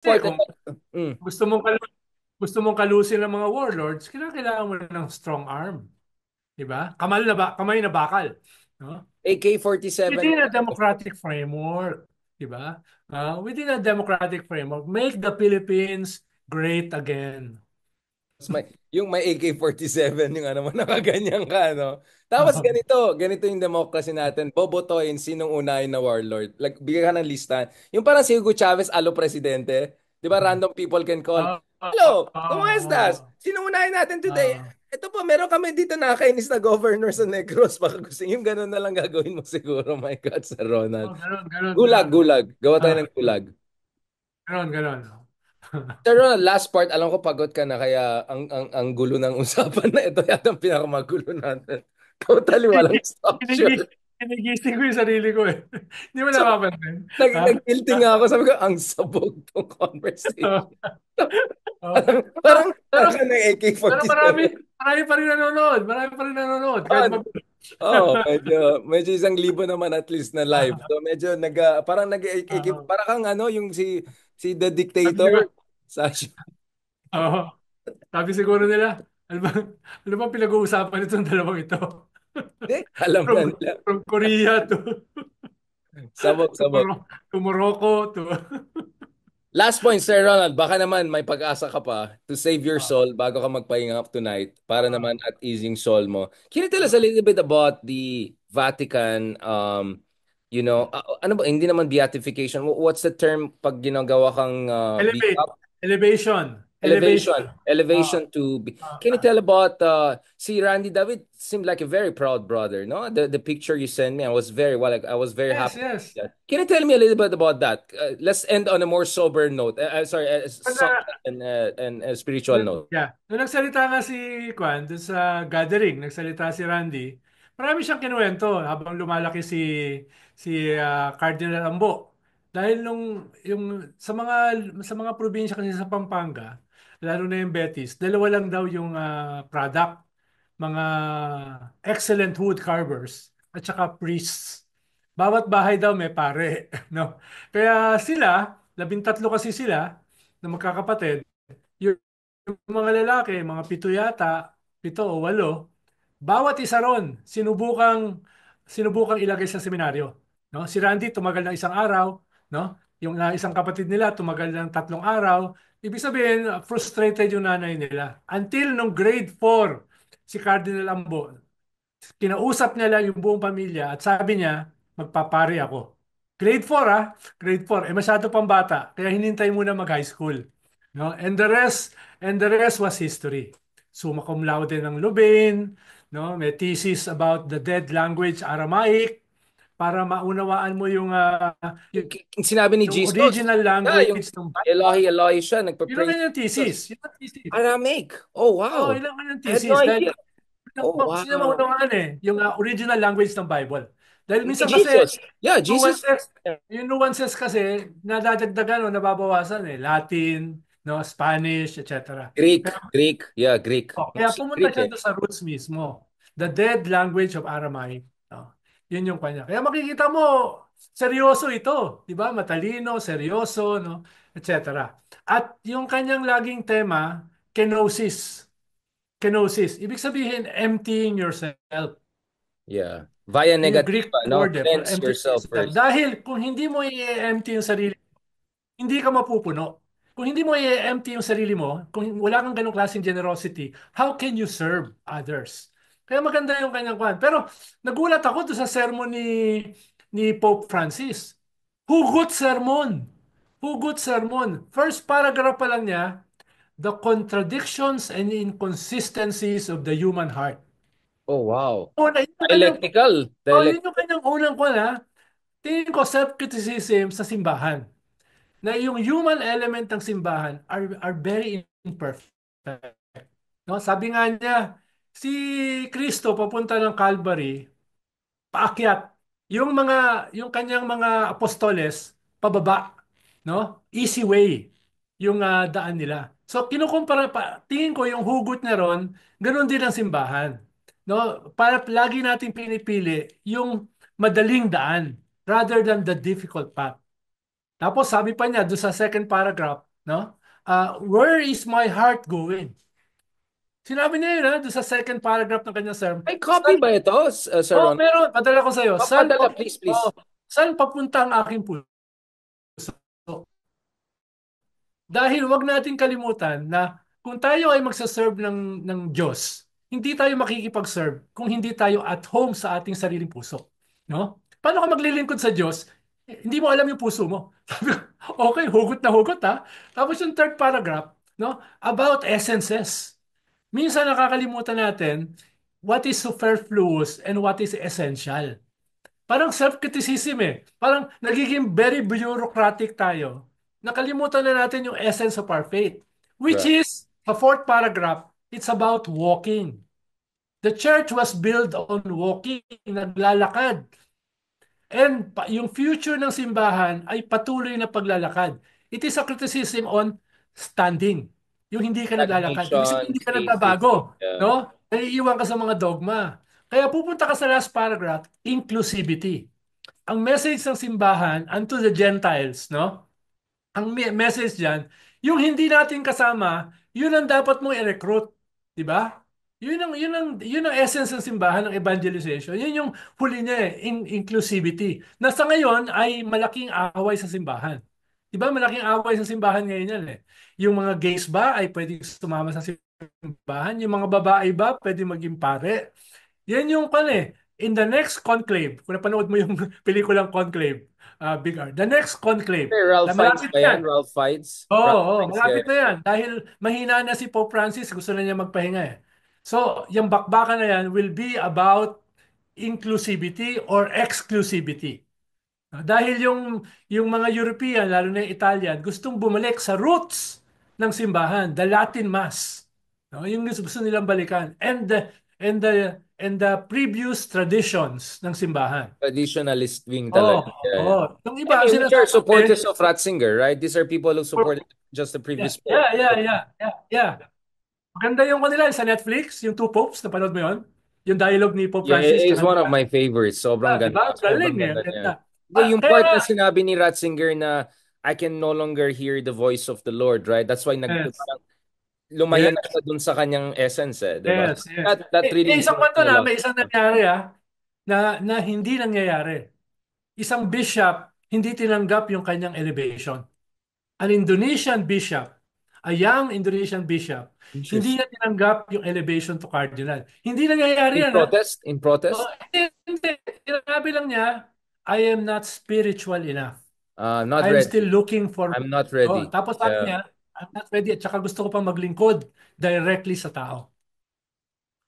Kasi important. kung Mm. gusto mong gusto mong kalusin ng mga warlords, kailangan mo ng strong arm, 'di ba? Kamay na bakal, no? AK-47. Within a democratic framework, 'di ba? Within a democratic framework, make the Philippines great again. Yung may AK-47, yung ano mo, nakaganyan ka, no? Tapos ganito yung democracy natin. Bobotohin sinong unahin na warlord. Like, bigyan ka ng listahan. Yung parang si Hugo Chavez, alo presidente. Di ba, random people can call, Ah, ah, hello, ¿cómo estás? ah, Sino unahin natin today? ah, Ito po, meron kami dito nakakainis na governor sa Negros. Baka gusto yung ganun na lang gagawin mo siguro. My God, Sir Ronald. Gulag, ganun. gulag. Gawa tayo Ah, ng gulag. Ganun. Pero last part, alam ko pagod ka na kaya ang gulo ng usapan na ito yata ang pinakamagulo natin. Totally walang Kinigis, structure. Kinigising ko yung sarili ko eh. Hindi mo So, napapansin. Ha? nag-guilty nga ako. Sabi ko, ang sabog tong conversation. Oh. Parang Pero, parang ng pero marami, AK-47. marami pa rin nanonood. Marami pa rin nanonood. Kahit On. mag... Oh, medyo 1,000 naman at least na live. So medyo parang Ah, para kang ano yung si The sabi di Dictator. ba? Sashi. Oo. Sabi siguro nila, ano ba pinag-uusapan itong dalawang ito? Alam From, na nila. from Korea Sabog, sabog. To Morocco to... Last point, Sir Ronald, baka naman may pag-asa ka pa to save your Ah, soul bago ka magpahinga tonight para ah, naman at easing soul mo. Can you tell us a ah. little bit about the Vatican, ano ba, hindi naman beatification. What's the term pag ginagawa kang Elevate. bishop? Elevation. Ah, Elevation to can you ah. tell about see Randy David seemed like a very proud brother, no? The picture you sent me, I was I was very Yes, happy. yes. Yeah. Can you tell me a little bit about that? Let's end on a more sober note. Sorry, soft Wala. and spiritual note. Nung nagsalita nga si Kwan dun sa gathering, nagsalita si Randy, marami siyang kinuwento habang lumalaki si Cardinal Ambo. Dahil sa mga probinsya kasi sa Pampanga, lalo na yung Betis, dalawa lang daw yung product, mga excellent wood carvers at saka priests. Bawat bahay daw may pare, no? Kaya sila, 13 kasi sila na magkakapatid, yung mga lalaki, mga 7 yata, 7 o 8, bawat isa ron, sinubukang ilagay sa seminaryo. No? Si Randy tumagal ng isang araw, no? Yung isang kapatid nila tumagal ng 3 araw. Ibig sabihin, frustrated yung nanay nila. Until nung grade 4, si Cardinal Ambo, kinausap niya lang yung buong pamilya at sabi niya, magpapare ako. Grade 4 ah, grade 4. Masyado pang bata, kaya hinintay muna mag-high school. No? And the rest was history. Summa cum laude ng Lubin, no? May thesis about the dead language Aramaic para maunawaan mo Yung sinabi ni yung Jesus, original yeah, yung language ng Elohi, Bible. Elohi siya, Yun ang nagpa-praise kanyang Jesus. thesis. Yun ang thesis. Aramaic. Oh, Oo, wow. yun ang kanyang I had no thesis. Dahil idea. Oh, gusto niya wow. maunawaan yung original language ng Bible. Dahil Ni minsan kasi Jesus. Yeah, Jesus. nuances, yung nuances kasi nadadagdagan o nababawasan Latin, no, Spanish, etc. Greek, Kaya, Greek. Yeah, Greek. kaya Mostly pumunta Greek siya eh. doon sa roots mismo. The dead language of Aramaic. No? Yun yung kanya. Kaya makikita mo, seryoso ito. Di ba? Matalino, seryoso, no? Etc. At yung kanyang laging tema, kenosis. Kenosis. Ibig sabihin, emptying yourself. Yeah. Via Yung Greek negativa, no? word for Cleanse emptying yourself yourself. first. Dahil kung hindi mo i-empty yung sarili, hindi ka mapupuno. Kung hindi mo i-empty yung sarili mo, kung wala kang ganong klaseng generosity, how can you serve others? Kaya maganda yung kanyang kwan. Pero nagulat ako doon sa sermon ni Pope Francis. Hugot sermon. Hugot sermon. First paragraph pa lang niya, the contradictions and inconsistencies of the human heart. Oh, wow. Yun yung kanyang, Dialectical. yun yung kanyang unang kwan ha. Tingin ko self-criticism sa simbahan na yung human element ng simbahan are very imperfect. No? Sabi nga niya, si Kristo papunta ng Calvary, paakyat. Yung kanyang mga apostoles pababa, no? Easy way yung daan nila. So kinukumpara tingin ko yung hugot niya ron, ganoon din ang simbahan. No? Para lagi nating pinipili yung madaling daan rather than the difficult path. Tapos sabi pa niya doon sa second paragraph, no? Where is my heart going? Sinabi niya yun, doon sa second paragraph ng kanyang sermon. May copy ba ito, Sir Oh, Ron? meron. Padala ko sa iyo. Papadala, please, please. Saan papunta ang aking puso? Dahil wag natin kalimutan na kung tayo ay magsaserve ng Diyos, hindi tayo makikipag-serve kung hindi tayo at home sa ating sariling puso. No? Paano ka maglilingkod sa Diyos? Hindi mo alam yung puso mo. Sabi ko, okay, hugot na hugot ha. Tapos yung third paragraph, no? About essences. Minsan nakakalimutan natin what is superfluous and what is essential. Parang self-criticism eh. Parang nagiging very bureaucratic tayo. Nakalimutan na natin yung essence of our faith. Which Right. is, sa fourth paragraph, it's about walking. The church was built on walking, naglalakad. And yung future ng simbahan ay patuloy na paglalakad. It is a criticism on standing. Yung hindi ka naglalakad. Ibig sabihin, Stagnation, hindi ka spacing. nagbabago. Yeah. No? Naiiwan ka sa mga dogma. Kaya pupunta ka sa last paragraph, inclusivity. Ang message ng simbahan unto the Gentiles, no? Ang message diyan, yung hindi natin kasama, yun ang dapat mong i-recruit, 'di ba? Yun ang essence ng simbahan ng evangelization. Yun yung huli niya inclusivity. Na sa ngayon ay malaking away sa simbahan. 'Di ba? Malaking away sa simbahan ngayon yan eh. Yung mga gays ba ay pwedeng sumama sa simbahan, yung mga babae ba pwedeng maging pare. Yan yung in the next conclave, kung napanood mo yung pelikulang Conclave, Big R, the next conclave, Hey, na Ralph Fiennes malapit ba na yan. yan? Ralph Fiennes? Oo, Ralph oo, Fiennes, yeah. malapit na yan. Dahil mahina na si Pope Francis, gusto na niya magpahinga eh. So, yung bakbakan na yan will be about inclusivity or exclusivity. Dahil yung mga European, lalo na yung Italian, gustong bumalik sa roots ng simbahan, the Latin Mass. No, yung gusto nilang balikan and the previous traditions ng simbahan. Traditionalist wing Oh, talaga. Yeah, yeah. oh. Yung I iba, mean, which are sinasabi, supporters of Ratzinger, right? These are people who supported just the yeah, previous yeah, pope. yeah, yeah, yeah, yeah. Maganda yung kanila sa Netflix, yung Two Popes, napanood mo yun? Yung dialogue ni Pope Yeah, Francis it is tsaka one of my favorites. Sobrang di ba? ganda. Galing Sobrang eh, ganda ang niya. ganda. Yung Kaya part nga, na sinabi ni Ratzinger na I can no longer hear the voice of the Lord, right? That's why yes, parang lumayo na yes, siya dun sa kanyang essence, eh, 'di ba? yes, yes. That really Isang makes kwento me na, love. may isang nangyari na hindi nangyayari. Isang bishop, hindi tinanggap yung kanyang elevation. An Indonesian bishop, a young Indonesian bishop, hindi Interesting. niya tinanggap yung elevation to cardinal. Hindi nangyayari In yan, ha? protest? In Oh, protest? hindi. Sinabi lang niya, I am not spiritual enough. Not I am still ready. looking for... I'm not Oh, ready. tapos sabi Yeah. niya, I'm not ready at saka gusto ko pang maglingkod directly sa tao.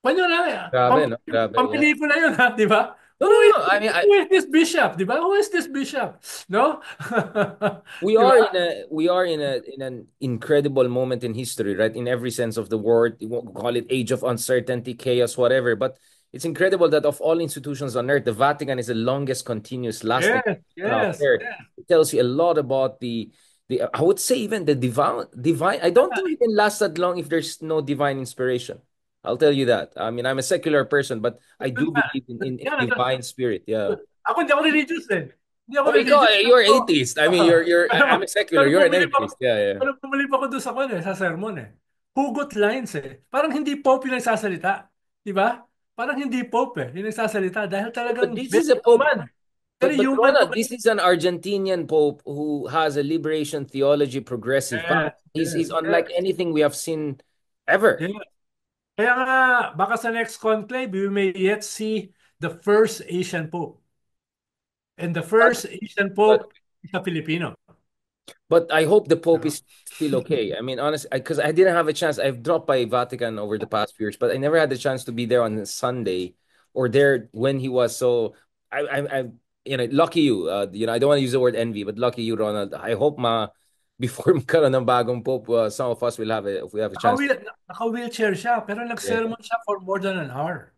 Kanya na, Grabe, no? Grabe, yeah. pampelikula yun ha, di ba? No, no, no. I mean, Who is this bishop? Di ba? Who is this bishop? No? we Di are ba? in an incredible moment in history, right? In every sense of the word. You won't call it age of uncertainty, chaos, whatever. But it's incredible that of all institutions on earth, the Vatican is the longest continuous lasting Yes, institution on yes, earth. yes. It tells you a lot about the I would say even the divine. I don't think it can last that long if there's no divine inspiration. I'll tell you that. I mean, I'm a secular person, but I Yun do nga. believe in Yan, divine spirit. Yeah. ako hindi ako religious eh. Hindi ako Oh, ikaw, religious. you're Pero, atheist. I mean, I'm a secular. pero You're an bumili pa ako, atheist. Yeah, yeah. pero bumili pa ako doon sa, sa sermon eh. Hugot lines eh. Parang hindi Pope yung nagsasalita. Di ba? Parang hindi Pope yung nagsasalita dahil But talagang this is very a pope. human. Very But human to Ronald, this is an Argentinian pope who has a liberation theology progressive path. yes, He's yes, unlike yes, anything we have seen ever. yes. Kaya nga, baka sa next conclave, we may yet see the first Asian Pope. And the first Asian But Pope is a Filipino. But I hope the Pope No? is still okay. I mean, honestly, because I didn't have a chance. I've dropped by Vatican over the past few years, but I never had the chance to be there on Sunday or there when he was. So lucky you. I don't want to use the word envy, but lucky you, Ronald. I hope before magkaroon ng bagong Pope, some of us will have it if we have a chance. Naka-wheelchair siya, pero Yeah. nag-sermon siya for more than an hour.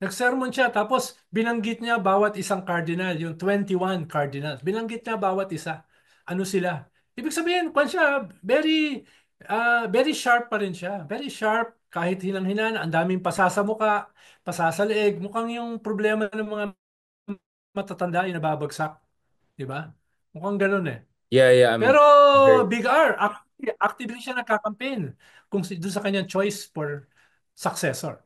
Nag-sermon siya, tapos binanggit niya bawat isang cardinal, yung 21 cardinals. Binanggit niya bawat isa. Ano sila? Ibig sabihin, kung siya, very sharp pa rin siya. Very sharp, kahit hinang-hinan, ang daming pasa sa muka, pasa sa leeg. Mukhang yung problema ng mga matatanda yung nababagsak. Di ba? Mukhang ganun eh. Yeah, yeah. Pero I'm very Big R, actively siya nagka-campaign kung doon sa kanyang choice for successor.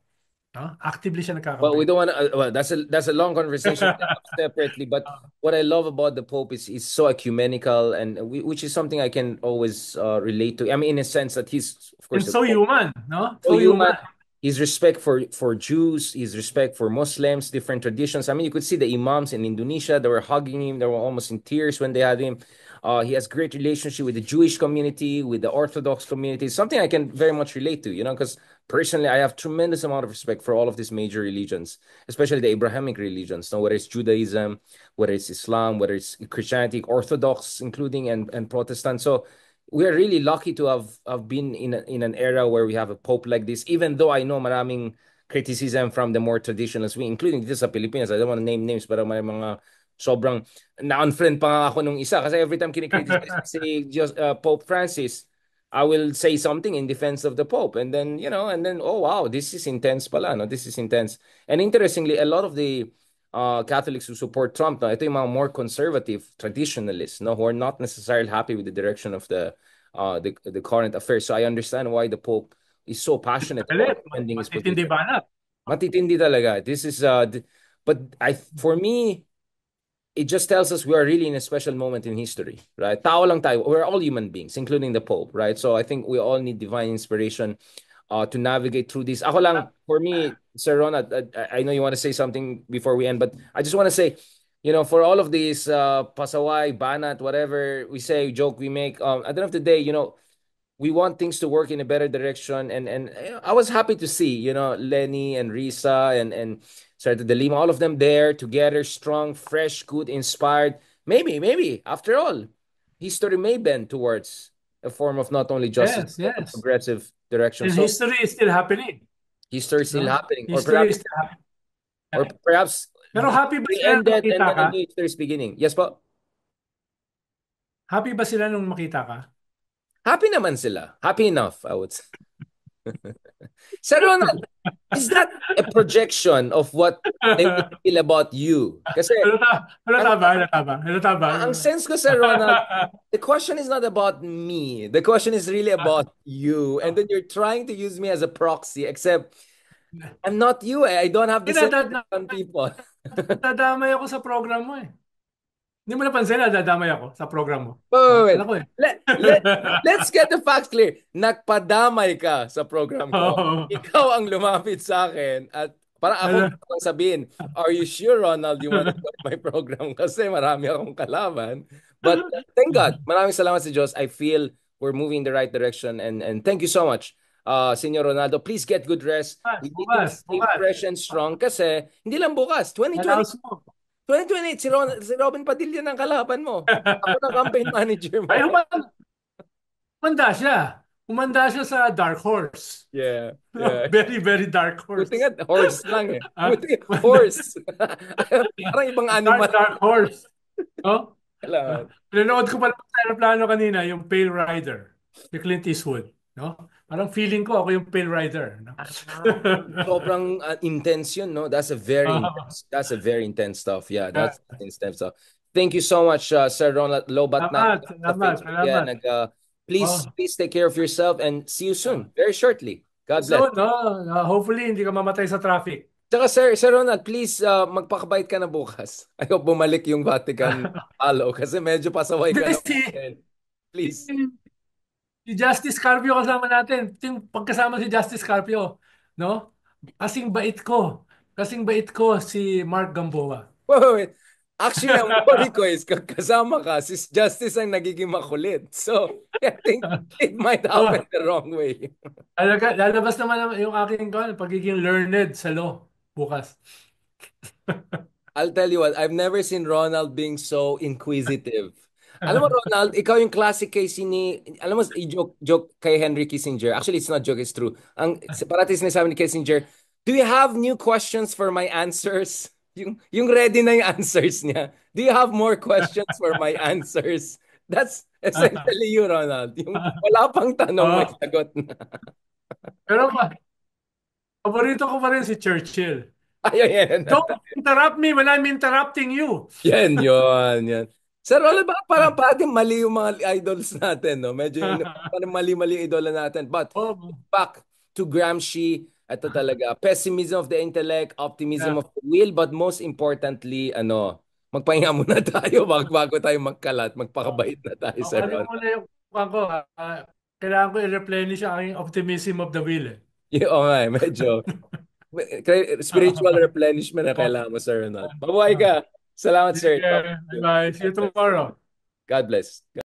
No? Actively siya Well, we nagka-campaign. don't want to. Well, that's a long conversation to have separately. But what I love about the Pope is he's so ecumenical, and which is something I can always relate to. I mean, in a sense that he's, of course, And the so Pope. human, no? So So human. human. His respect for Jews, his respect for Muslims, different traditions. I mean, you could see the imams in Indonesia. They were hugging him. They were almost in tears when they had him. He has great relationship with the Jewish community, with the Orthodox community. Something I can very much relate to, because personally, I have tremendous amount of respect for all of these major religions, especially the Abrahamic religions. Now, whether it's Judaism, whether it's Islam, whether it's Christianity, Orthodox, including and Protestant. So we are really lucky to have been in an era where we have a pope like this, even though I know maraming criticism from the more traditional wing, including dito sa Pilipinas. I don't want to name names, pero may mga sobrang na-unfriend pa nga ako nung isa kasi every time kinikriticize si Pope Francis, I will say something in defense of the Pope. And then, oh wow, this is intense pala, no? This is intense. And interestingly, a lot of the Catholics who support Trump, no, ito yung mga more conservative traditionalists, no, who are not necessarily happy with the direction of the current affairs. So I understand why the Pope is so passionate about Galit. defending his Matitindi position. banat. Matitindi talaga. This is but for me, it just tells us we are really in a special moment in history, right? Tao lang tayo. We're all human beings, including the Pope, right? So I think we all need divine inspiration to navigate through this. Ako lang, for me, Sir Ronald, I know you want to say something before we end, but I just want to say, for all of these pasaway, banat, whatever we say, joke we make, at the end of the day, we want things to work in a better direction. And I was happy to see, Lenny and Risa and Sarita de Lima, all of them there together, strong, fresh, good, inspired. Maybe, after all, history may bend towards a form of not only justice, Yes, but a yes. progressive direction. And So history is still happening. history is still No? happening. Or History is perhaps, still happening. or perhaps Pero happy ba history sila nung ended makita and then ka? a new history is beginning. Yes po? Happy ba sila nung makita ka? Happy naman sila. Happy enough, I would say. Sir Ronald, is that a projection of what they would feel about you? Kasi ang, Halata ba? Halata ba? Halata ba? ang sense ko, Sir Ronald, the question is not about me. The question is really about you. And then you're trying to use me as a proxy, except I'm not you. I don't have the same on people. Nadadamay ako sa program mo eh. Hindi mo napansin na nadadamay ako sa program mo. Wait, No? wait. Alam ko eh. Let's get the facts clear. Nagpadamay ka sa program ko. Oo. Ikaw ang lumapit sa akin at para ako Ano? gusto kong sabihin, are you sure, Ronald, you want to join my program? Kasi marami akong kalaban. But thank God, maraming salamat sa Diyos. I feel we're moving in the right direction and thank you so much. Senyor Ronaldo, please get good rest. Bukas, We need to bukas, stay bukas. fresh and strong kasi hindi lang bukas, 2020 Announce mo. 2028, si Robin Padilla ng kalaban mo. Ako ng campaign manager Ay, mo. humanda siya. Humanda siya sa Dark Horse. Yeah, yeah. Very, very dark Buti horse. nga, horse lang eh. Ah, Buti, horse. Parang ibang animal. Dark horse. No? Kailangan. Pinanood ko pala sa aeroplano kanina, yung Pale Rider. Si Clint Eastwood. No? Parang feeling ko ako yung Pale Rider. No? Sobrang intense yun, no? Ah, That's a very intense stuff. Yeah, that's intense stuff. Thank you so much, Sir Ronald Lobat na salamat, sa salamat, Facebook. Yeah, salamat. please, Oh. please take care of yourself and see you soon, very shortly. God bless. So, no, hopefully hindi ka mamatay sa traffic. Tsaka Sir Ronald, please magpakabait ka na bukas. I hope bumalik yung Vatican halo kasi medyo pasaway ka Hindi, na. si, Please. si Justice Carpio kasama natin. Yung pagkasama si Justice Carpio, no? Kasing bait ko. Kasing bait ko si Mark Gamboa. Wait. Actually, ang worry ko is kasama ka, si Justice ang nagiging makulit. So, I think it might happen Oh, the wrong way. lalabas naman yung aking pagiging learned sa law bukas. I'll tell you what, I've never seen Ronald being so inquisitive. Alam mo, Ronald, ikaw yung classic case alam mo, joke kay Henry Kissinger. Actually, it's not joke, it's true. Ang parati sinasabi ni Kissinger, do you have new questions for my answers? Yung ready na yung answers niya. Do you have more questions for my answers? That's essentially you, Ronald. Yung wala pang tanong, may Oh, sagot na. pero paborito ko pa rin si Churchill. Ayun, yan. Don't interrupt me when I'm interrupting you. Yan. Sir Roland, baka parang parating mali yung mga idols natin, no? Medyo parang mali-mali yung idola natin. But Oh, back to Gramsci, ito talaga, pessimism of the intellect, optimism yeah. of the will, but most importantly, magpahinga muna tayo bago tayo magkalat, Oh, magpakabait na tayo, Sir ano Ron. muna yung ako, kailangan ko i-replenish ang aking optimism of the will. Eh. Oo nga, medyo spiritual replenishment na Oh, kailangan mo, Sir Ronald. Mabuhay ka. Salamat, take sir. Talk care. to you. Bye-bye. See you God bless. tomorrow. God bless.